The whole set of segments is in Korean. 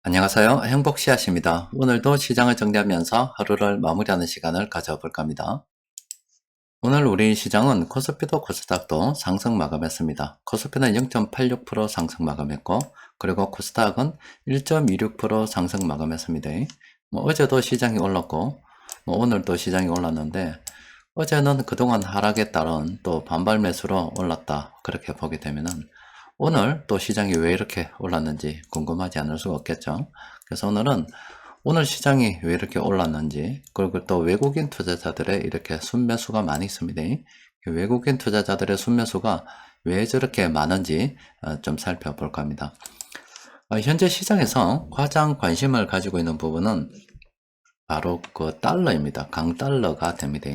안녕하세요. 행복씨앗입니다. 오늘도 시장을 정리하면서 하루를 마무리하는 시간을 가져볼까 합니다. 오늘 우리 시장은 코스피도 코스닥도 상승 마감했습니다. 코스피는 0.86% 상승 마감했고, 그리고 코스닥은 1.26% 상승 마감했습니다. 어제도 시장이 올랐고, 오늘도 시장이 올랐는데, 어제는 그동안 하락에 따른 또 반발 매수로 올랐다. 그렇게 보게 되면은, 오늘 또 시장이 왜 이렇게 올랐는지 궁금하지 않을 수가 없겠죠. 그래서 오늘은 오늘 시장이 왜 이렇게 올랐는지, 그리고 또 외국인 투자자들의 이렇게 순매수가 많이 있습니다. 외국인 투자자들의 순매수가 왜 저렇게 많은지 좀 살펴볼까 합니다. 현재 시장에서 가장 관심을 가지고 있는 부분은 바로 그 달러입니다. 강달러가 됩니다.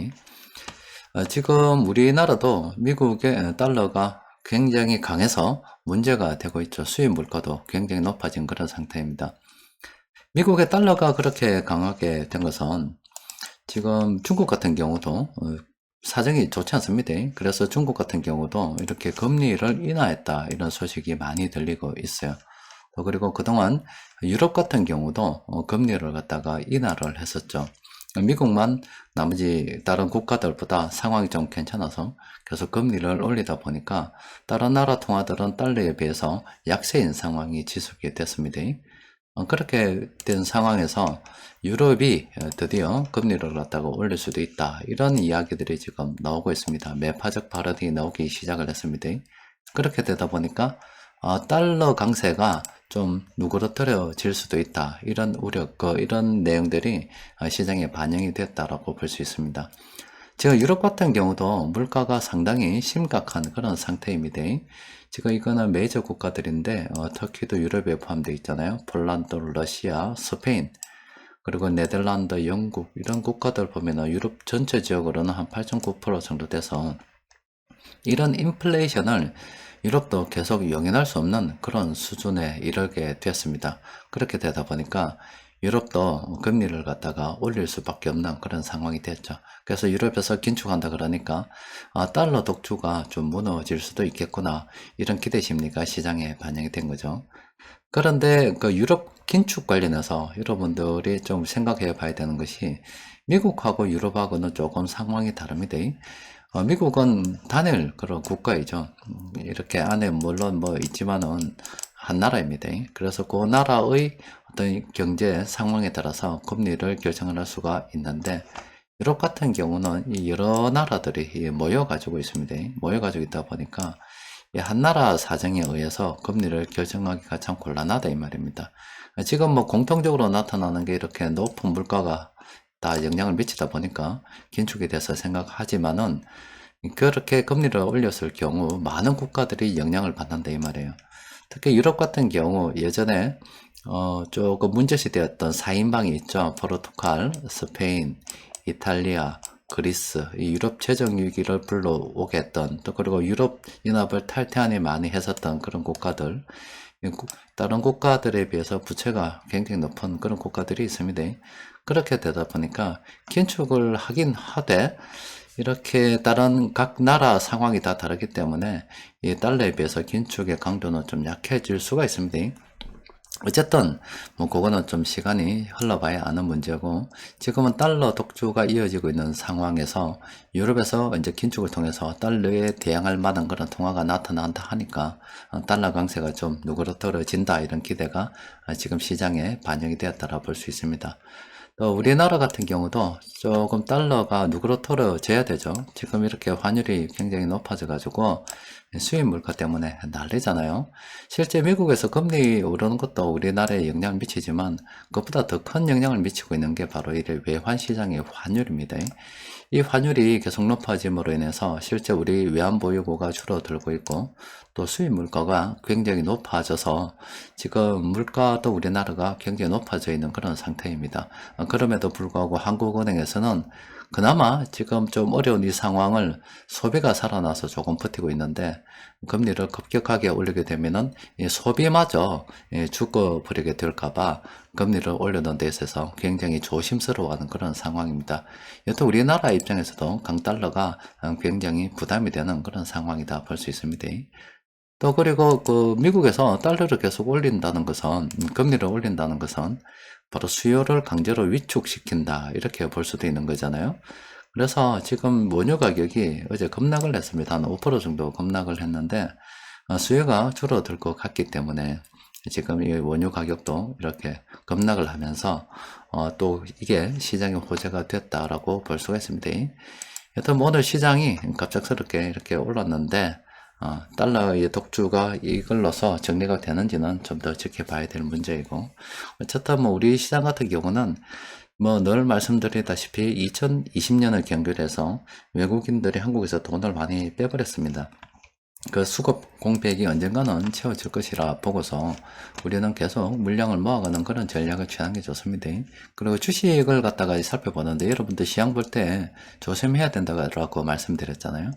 지금 우리나라도 미국의 달러가 굉장히 강해서 문제가 되고 있죠. 수입 물가도 굉장히 높아진 그런 상태입니다. 미국의 달러가 그렇게 강하게 된 것은 지금 중국 같은 경우도 사정이 좋지 않습니다. 그래서 중국 같은 경우도 이렇게 금리를 인하했다 이런 소식이 많이 들리고 있어요. 그리고 그동안 유럽 같은 경우도 금리를 갖다가 인하를 했었죠. 미국만 나머지 다른 국가들보다 상황이 좀 괜찮아서 계속 금리를 올리다 보니까 다른 나라 통화들은 달러에 비해서 약세인 상황이 지속이 됐습니다. 그렇게 된 상황에서 유럽이 드디어 금리를 갖다가 올릴 수도 있다. 이런 이야기들이 지금 나오고 있습니다. 매파적 발언이 나오기 시작을 했습니다. 그렇게 되다 보니까 달러 강세가 좀 누그러뜨려질 수도 있다. 이런 우려, 이런 내용들이 시장에 반영이 됐다라고 볼 수 있습니다. 지금 유럽 같은 경우도 물가가 상당히 심각한 그런 상태입니다. 지금 이거는 메이저 국가들인데 터키도 유럽에 포함되어 있잖아요. 폴란드, 러시아, 스페인, 그리고 네덜란드, 영국 이런 국가들 보면 유럽 전체 지역으로는 한 8.9% 정도 돼서 이런 인플레이션을 유럽도 계속 용인할 수 없는 그런 수준에 이르게 되었습니다. 그렇게 되다 보니까 유럽도 금리를 갖다가 올릴 수밖에 없는 그런 상황이 됐죠. 그래서 유럽에서 긴축한다 그러니까 달러 독주가 좀 무너질 수도 있겠구나 이런 기대 심리가 시장에 반영이 된 거죠. 그런데 그 유럽 긴축 관련해서 여러분들이 좀 생각해 봐야 되는 것이 미국하고 유럽하고는 조금 상황이 다릅니다. 미국은 단일 그런 국가이죠. 이렇게 안에 물론 뭐 있지만은 한 나라입니다. 그래서 그 나라의 어떤 경제 상황에 따라서 금리를 결정을 할 수가 있는데 유럽 같은 경우는 이 여러 나라들이 모여가지고 있습니다. 모여가지고 있다 보니까 이 한 나라 사정에 의해서 금리를 결정하기가 참 곤란하다 이 말입니다. 지금 뭐 공통적으로 나타나는 게 이렇게 높은 물가가 다 영향을 미치다 보니까 긴축이 돼서 생각하지만은 그렇게 금리를 올렸을 경우 많은 국가들이 영향을 받는다 이 말이에요. 특히 유럽 같은 경우 예전에 조금 문제시되었던 4인방이 있죠. 포르투갈, 스페인, 이탈리아, 그리스, 이 유럽 재정 위기를 불러오게 했던 또 그리고 유럽 연합을 탈퇴하니 많이 했었던 그런 국가들, 다른 국가들에 비해서 부채가 굉장히 높은 그런 국가들이 있습니다. 그렇게 되다 보니까 긴축을 하긴 하되 이렇게 다른 각 나라 상황이 다 다르기 때문에 이 달러에 비해서 긴축의 강도는 좀 약해질 수가 있습니다. 어쨌든 뭐 그거는 좀 시간이 흘러봐야 아는 문제고 지금은 달러 독주가 이어지고 있는 상황에서 유럽에서 이제 긴축을 통해서 달러에 대항할 만한 그런 통화가 나타난다 하니까 달러 강세가 좀 누그러뜨려진다 이런 기대가 지금 시장에 반영이 되었다라 볼 수 있습니다. 또 우리나라 같은 경우도 조금 달러가 누그러뜨려져야 되죠. 지금 이렇게 환율이 굉장히 높아져 가지고 수입 물가 때문에 난리잖아요. 실제 미국에서 금리 오르는 것도 우리나라에 영향을 미치지만 그것보다 더 큰 영향을 미치고 있는 게 바로 이 외환 시장의 환율입니다. 이 환율이 계속 높아짐으로 인해서 실제 우리 외환 보유고가 줄어들고 있고 또 수입 물가가 굉장히 높아져서 지금 물가도 우리나라가 굉장히 높아져 있는 그런 상태입니다. 그럼에도 불구하고 한국은행에서는 그나마 지금 좀 어려운 이 상황을 소비가 살아나서 조금 버티고 있는데 금리를 급격하게 올리게 되면은 이 소비마저 죽어버리게 될까봐 금리를 올려놓은 데 있어서 굉장히 조심스러워하는 그런 상황입니다. 여튼 우리나라 입장에서도 강달러가 굉장히 부담이 되는 그런 상황이다 볼 수 있습니다. 또 그리고 그 미국에서 달러를 계속 올린다는 것은 금리를 올린다는 것은 바로 수요를 강제로 위축시킨다 이렇게 볼 수도 있는 거잖아요. 그래서 지금 원유 가격이 어제 급락을 했습니다. 한 5% 정도 급락을 했는데 수요가 줄어들 것 같기 때문에 지금 이 원유 가격도 이렇게 급락을 하면서 또 이게 시장의 호재가 됐다라고 볼 수가 있습니다. 여튼 뭐 오늘 시장이 갑작스럽게 이렇게 올랐는데 달러의 독주가 이걸로서 정리가 되는지는 좀 더 지켜봐야 될 문제이고, 어쨌든 뭐 우리 시장 같은 경우는 뭐 늘 말씀드리다시피 2020년을 경계해서 외국인들이 한국에서 돈을 많이 빼버렸습니다. 그 수급 공백이 언젠가는 채워질 것이라 보고서 우리는 계속 물량을 모아가는 그런 전략을 취하는 게 좋습니다. 그리고 주식을 갖다가 살펴보는데 여러분들 시장 볼 때 조심해야 된다고 말씀드렸잖아요.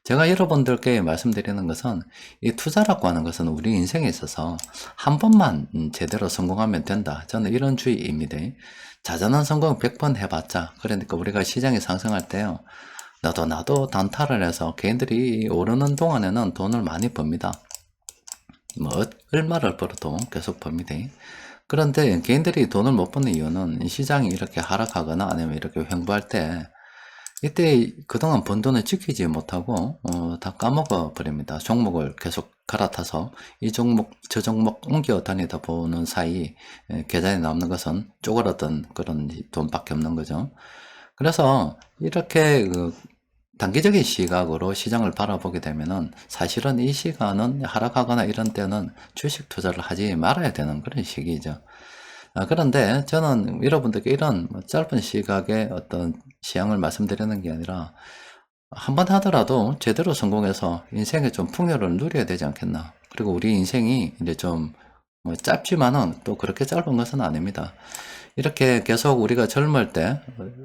제가 여러분들께 말씀드리는 것은 이 투자라고 하는 것은 우리 인생에 있어서 한 번만 제대로 성공하면 된다. 저는 이런 주의입니다. 자잘한 성공 100번 해봤자, 그러니까 우리가 시장이 상승할 때요, 나도 단타를 해서 개인들이 오르는 동안에는 돈을 많이 법니다. 뭐 얼마를 벌어도 계속 법니다. 그런데 개인들이 돈을 못 버는 이유는 시장이 이렇게 하락하거나 아니면 이렇게 횡보할 때 이때 그동안 번 돈을 지키지 못하고 다 까먹어 버립니다. 종목을 계속 갈아타서 이 종목 저 종목 옮겨 다니다 보는 사이 계좌에 남는 것은 쪼그라든 그런 돈밖에 없는 거죠. 그래서 이렇게 단기적인 시각으로 시장을 바라보게 되면은 사실은 이 시간은 하락하거나 이런 때는 주식 투자를 하지 말아야 되는 그런 시기죠. 그런데 저는 여러분들께 이런 짧은 시각의 어떤 시향을 말씀드리는 게 아니라 한 번 하더라도 제대로 성공해서 인생에 좀 풍요를 누려야 되지 않겠나. 그리고 우리 인생이 이제 좀 뭐 짧지만은 또 그렇게 짧은 것은 아닙니다. 이렇게 계속 우리가 젊을 때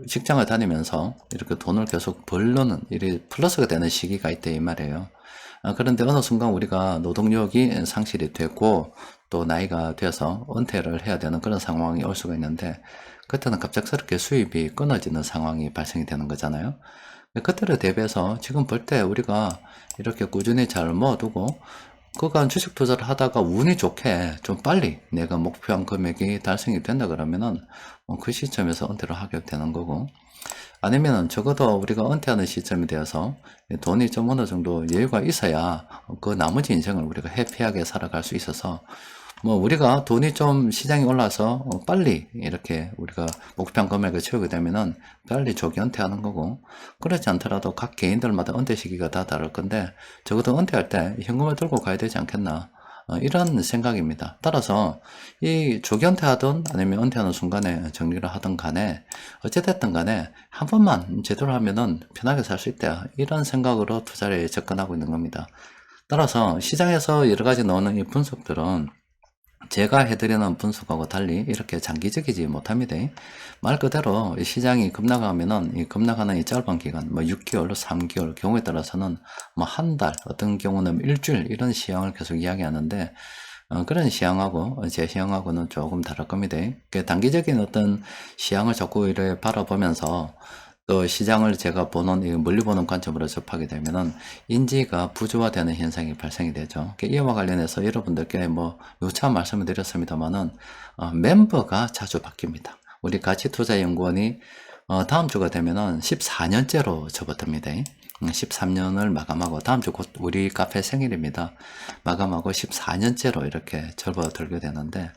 직장을 다니면서 이렇게 돈을 계속 벌려는 일이 플러스가 되는 시기가 있다 이 말이에요. 그런데 어느 순간 우리가 노동력이 상실이 되고 또 나이가 돼서 은퇴를 해야 되는 그런 상황이 올 수가 있는데, 그때는 갑작스럽게 수입이 끊어지는 상황이 발생이 되는 거잖아요. 그때를 대비해서 지금 볼 때 우리가 이렇게 꾸준히 잘 모아두고 그간 주식 투자를 하다가 운이 좋게 좀 빨리 내가 목표한 금액이 달성이 된다 그러면은 그 시점에서 은퇴를 하게 되는 거고, 아니면은 적어도 우리가 은퇴하는 시점이 되어서 돈이 좀 어느 정도 여유가 있어야 그 나머지 인생을 우리가 해피하게 살아갈 수 있어서, 뭐 우리가 돈이 좀 시장이 올라서 빨리 이렇게 우리가 목표한 금액을 채우게 되면은 빨리 조기 은퇴하는 거고, 그렇지 않더라도 각 개인들마다 은퇴 시기가 다 다를 건데 적어도 은퇴할 때 현금을 들고 가야 되지 않겠나, 이런 생각입니다. 따라서 이 조기 은퇴하든 아니면 은퇴하는 순간에 정리를 하든 간에 어찌됐든 간에 한 번만 제대로 하면은 편하게 살 수 있다, 이런 생각으로 투자에 접근하고 있는 겁니다. 따라서 시장에서 여러 가지 나오는 이 분석들은 제가 해드리는 분석하고 달리 이렇게 장기적이지 못합니다. 말 그대로 시장이 급락하면은 이 급락하는 이 짧은 기간, 뭐 6개월, 3개월, 경우에 따라서는 뭐 한 달, 어떤 경우는 일주일 이런 시향을 계속 이야기하는데, 그런 시향하고 제 시향하고는 조금 다를 겁니다. 단기적인 어떤 시향을 자꾸 이렇게 바라보면서 또 시장을 제가 보는, 멀리 보는 관점으로 접하게 되면은 인지가 부조화되는 현상이 발생이 되죠. 이와 관련해서 여러분들께 뭐 누차 말씀을 드렸습니다만은 멤버가 자주 바뀝니다. 우리 가치투자연구원이 다음 주가 되면은 14년째로 접어듭니다. 13년을 마감하고 다음 주 곧 우리 카페 생일입니다. 마감하고 14년째로 이렇게 접어들게 되는데,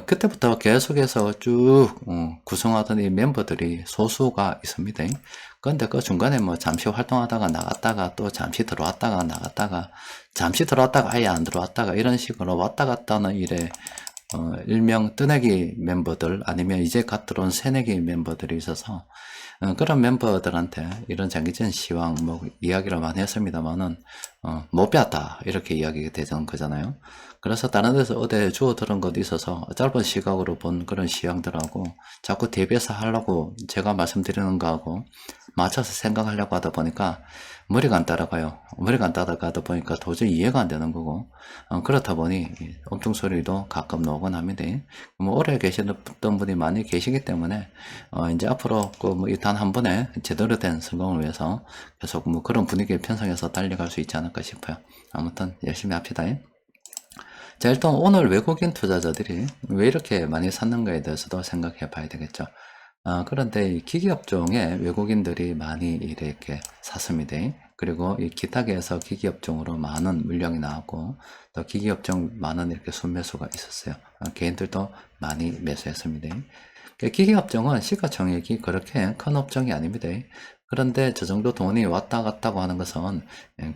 그때부터 계속해서 쭉 구성하던 이 멤버들이 소수가 있습니다. 그런데 그 중간에 뭐 잠시 활동하다가 나갔다가 또 잠시 들어왔다가 나갔다가 잠시 들어왔다가 아예 안 들어왔다가 이런 식으로 왔다 갔다 하는 일에 일명 뜨내기 멤버들, 아니면 이제 갓 들어온 새내기 멤버들이 있어서 그런 멤버들한테 이런 장기적인 시황 뭐 이야기를 많이 했습니다만은 못 배웠다 이렇게 이야기가 되는 거잖아요. 그래서 다른 데서 어디 주워 들은 것도 있어서 짧은 시각으로 본 그런 시황들하고 자꾸 대비해서 하려고 제가 말씀드리는 거하고 맞춰서 생각하려고 하다 보니까 머리가 안 따라가요. 머리가 안 따라가다 보니까 도저히 이해가 안 되는 거고, 그렇다 보니 엉뚱소리도 가끔 나오곤 합니다. 뭐 오래 계셨던 분이 많이 계시기 때문에 이제 앞으로 단 한 번에 제대로 된 성공을 위해서 계속 뭐 그런 분위기에 편성해서 달려갈 수 있지 않을까 싶어요. 아무튼 열심히 합시다. 자, 일단 오늘 외국인 투자자들이 왜 이렇게 많이 샀는가에 대해서도 생각해 봐야 되겠죠. 그런데 이 기기업종에 외국인들이 많이 이렇게 샀습니다. 그리고 이 기타계에서 기기업종으로 많은 물량이 나왔고, 또 기기업종 많은 이렇게 순매수가 있었어요. 개인들도 많이 매수했습니다. 기기업종은 시가총액이 그렇게 큰 업종이 아닙니다. 그런데 저 정도 돈이 왔다 갔다고 하는 것은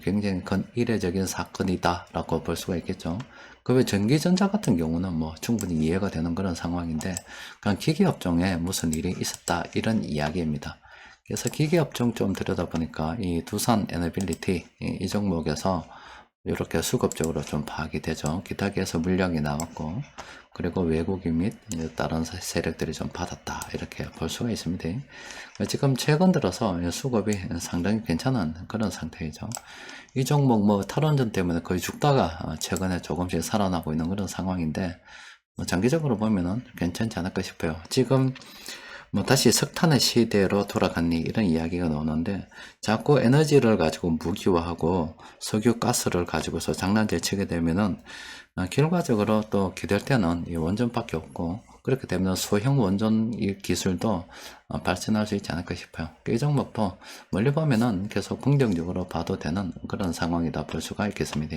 굉장히 큰 이례적인 사건이다 라고 볼 수가 있겠죠. 그 외 전기전자 같은 경우는 뭐 충분히 이해가 되는 그런 상황인데, 그냥 기기업종에 무슨 일이 있었다 이런 이야기입니다. 그래서 기기업종 좀 들여다보니까 이 두산 에너빌리티 이 종목에서 이렇게 수급적으로 좀 파악이 되죠. 기타계에서 물량이 나왔고, 그리고 외국인 및 다른 세력들이 좀 받았다 이렇게 볼 수가 있습니다. 지금 최근 들어서 수급이 상당히 괜찮은 그런 상태이죠. 이 종목 뭐 탈원전 때문에 거의 죽다가 최근에 조금씩 살아나고 있는 그런 상황인데, 장기적으로 보면은 괜찮지 않을까 싶어요. 지금 뭐 다시 석탄의 시대로 돌아갔니 이런 이야기가 나오는데, 자꾸 에너지를 가지고 무기화하고 석유 가스를 가지고서 장난질 치게 되면은 결과적으로 또 기댈 때는 이 원전밖에 없고, 그렇게 되면 소형 원전 기술도 발전할 수 있지 않을까 싶어요. 이 종목도 멀리 보면은 계속 긍정적으로 봐도 되는 그런 상황이다 볼 수가 있겠습니다.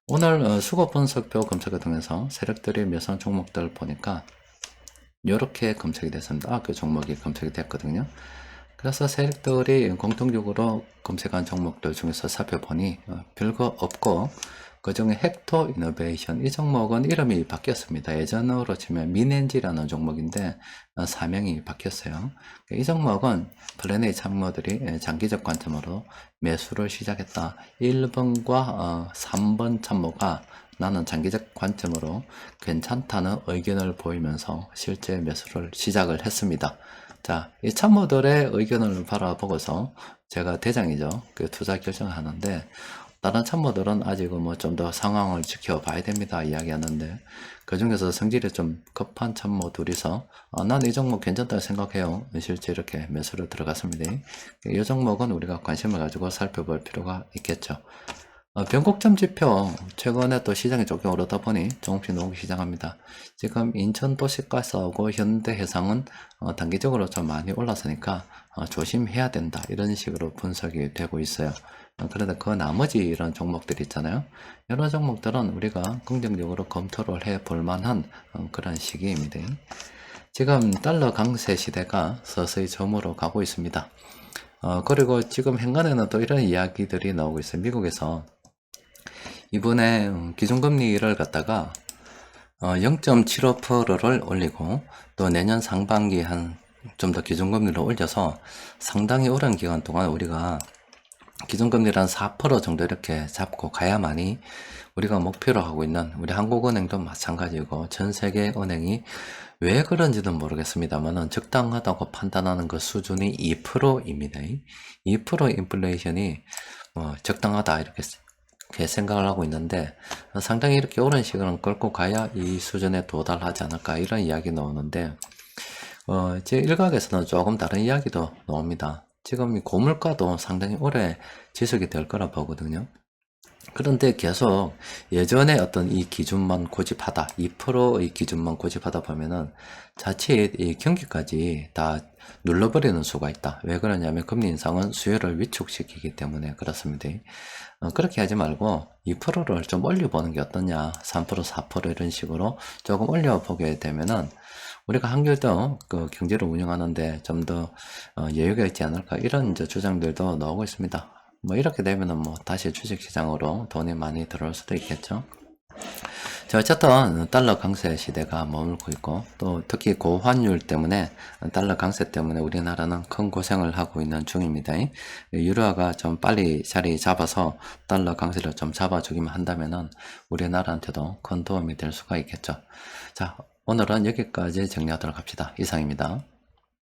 오늘 수급 분석표 검색을 통해서 세력들이 매수한 종목들을 보니까 이렇게 검색이 됐습니다. 그 종목이 검색이 됐거든요. 그래서 세력들이 공통적으로 검색한 종목들 중에서 살펴보니 별거 없고, 그 중에 헥토 이노베이션 이 종목은 이름이 바뀌었습니다. 예전으로 치면 민엔지라는 종목인데 사명이 바뀌었어요. 이 종목은 플래닛 참모들이 장기적 관점으로 매수를 시작했다. 1번과 3번 참모가 나는 장기적 관점으로 괜찮다는 의견을 보이면서 실제 매수를 시작을 했습니다. 자, 이 참모들의 의견을 바라보고서 제가 대장이죠. 그 투자 결정을 하는데, 다른 참모들은 아직은 뭐 좀 더 상황을 지켜봐야 됩니다 이야기하는데, 그 중에서 성질이 좀 급한 참모 둘이서 난 이 종목 괜찮다고 생각해요. 실제 이렇게 매수를 들어갔습니다. 이 종목은 우리가 관심을 가지고 살펴볼 필요가 있겠죠. 변곡점 지표 최근에 또 시장이 조금 오르다 보니 조금씩 나오기 시작합니다. 지금 인천도시가스하고 현대해상은 단기적으로 좀 많이 올랐으니까 조심해야 된다 이런 식으로 분석이 되고 있어요. 그런데 그 나머지 이런 종목들 있잖아요. 이런 종목들은 우리가 긍정적으로 검토를 해 볼 만한 그런 시기입니다. 지금 달러 강세 시대가 서서히 저물어 가고 있습니다. 그리고 지금 현관에는 또 이런 이야기들이 나오고 있어요. 미국에서 이번에 기준금리를 갖다가 0.75%를 올리고, 또 내년 상반기 한 좀 더 기준금리를 올려서 상당히 오랜 기간 동안 우리가 기준금리를 한 4% 정도 이렇게 잡고 가야만이 우리가 목표로 하고 있는 우리 한국은행도 마찬가지고 전 세계 은행이 왜 그런지는 모르겠습니다만은 적당하다고 판단하는 그 수준이 2%입니다. 2% 인플레이션이 적당하다 이렇게 생각을 하고 있는데, 상당히 이렇게 오랜 시간을 끌고 가야 이 수준에 도달하지 않을까 이런 이야기 나오는데, 제 일각에서는 조금 다른 이야기도 나옵니다. 지금 이 고물가도 상당히 오래 지속이 될 거라 보거든요. 그런데 계속 예전에 어떤 이 기준만 고집하다, 2%의 기준만 고집하다 보면은 자칫 이 경기까지 다 눌러버리는 수가 있다. 왜 그러냐면 금리 인상은 수요를 위축시키기 때문에 그렇습니다. 그렇게 하지 말고 2%를 좀 올려보는 게 어떠냐. 3%, 4% 이런 식으로 조금 올려보게 되면은 우리가 한결 더 그 경제를 운영하는데 좀 더 여유가 있지 않을까 이런 이제 주장들도 나오고 있습니다. 뭐 이렇게 되면은 뭐 다시 주식시장으로 돈이 많이 들어올 수도 있겠죠. 자, 어쨌든 달러 강세 시대가 머물고 있고, 또 특히 고환율 때문에 달러 강세 때문에 우리나라는 큰 고생을 하고 있는 중입니다. 유로화가 좀 빨리 자리 잡아서 달러 강세를 좀 잡아주기만 한다면은 우리나라한테도 큰 도움이 될 수가 있겠죠. 자, 오늘은 여기까지 정리하도록 합시다. 이상입니다.